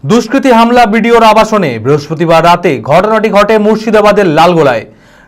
দুষ্কৃতী হামলা বিডিওর আবাসনে বৃহস্পতিবার রাতে ঘটনাটি ঘটে মুর্শিদাবাদের লালগোলায়।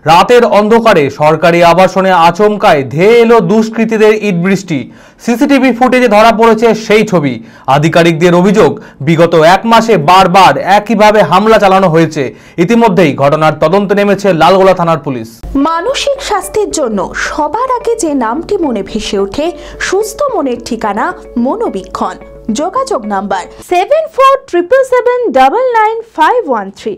রাতের অন্ধকারে সরকারি আবাসনে আচমকায় ধেয়ে এলো দুষ্কৃতীদের ইট বৃষ্টি। সিসিটিভি ফুটেজে ধরা পড়েছে সেই ছবি। আধিকারিকদের অভিযোগ, বিগত এক মাসে বারবার একইভাবে হামলা চালানো হয়েছে। ইতিমধ্যেই ঘটনার তদন্তে নেমেছে লালগোলা থানার পুলিশ। মানসিক স্বাস্থ্যের জন্য সবার আগে যে নামটি মনে ভেসে ওঠে, সুস্থ মনের ঠিকানা মনোবীক্ষণ। যোগাযোগ নাম্বার 7477799513।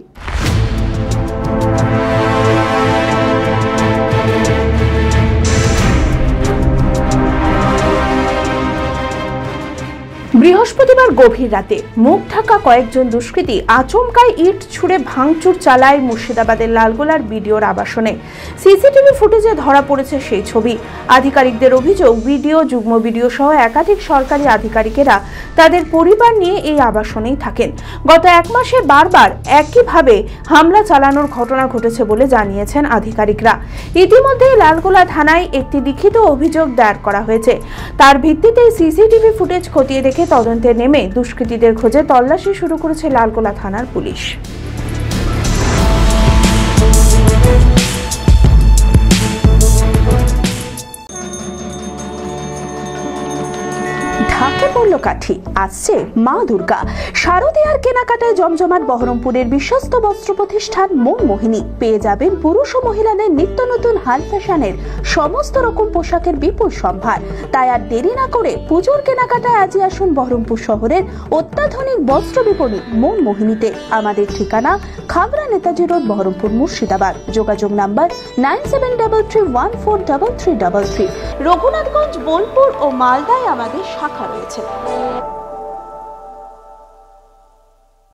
বৃহস্পতিবার গভীর রাতে মুখ ঢাকা কয়েকজন দুষ্কৃতী আচমকাই ইট ছুঁড়ে ভাঙচুর চালায় মুর্শিদাবাদের লালগোলার বিডিওর আবাসনে। সিসিটিভি ফুটেজে ধরা পড়েছে সেই ছবি। আধিকারিকদের অভিযোগ, বিডিও, যুগ্ম বিডিও সহ একাধিক সরকারি আধিকারিকেরা তাদের পরিবার নিয়ে এই আবাসনেই থাকেন। গত এক মাসে বারবার একইভাবে হামলা চালানোর ঘটনা ঘটেছে বলে জানিয়েছেন আধিকারিকরা। ইতিমধ্যেই লালগোলা থানায় একটি লিখিত অভিযোগ দায়ের করা হয়েছে। তার ভিত্তিতে সিসিটিভি ফুটেজ খতিয়ে দেখে তদন্তে নেমে দুষ্কৃতীদের খোঁজে তল্লাশি শুরু করেছে লালগোলা থানার পুলিশ। ঢাকে পড়ল কাঠি, আসছে মা দুর্গা। শারদীয়ার কেনাকাটায় জমজমাট বহরমপুরের বিশ্বস্ত বস্ত্র প্রতিষ্ঠান মন মোহিনী। পেয়ে যাবেন পুরুষ ও মহিলাদের নিত্য নতুন হাই ফ্যাশনের সমস্ত রকম পোশাকের বিপুল সম্ভার। তাই আর দেরি না করে পুজোর কেনাকাটায় আজই আসুন বহরমপুর শহরের অত্যাধুনিক বস্ত্র বিপণী মন মোহিনীতে। আমাদের ঠিকানা খাগড়া নেতাজি রোড, বহরমপুর, মুর্শিদাবাদ। যোগাযোগ নাম্বার 9733143333। রঘুনাথগঞ্জ, বোলপুর ও মালদায় আমাদের শাখা রয়েছে।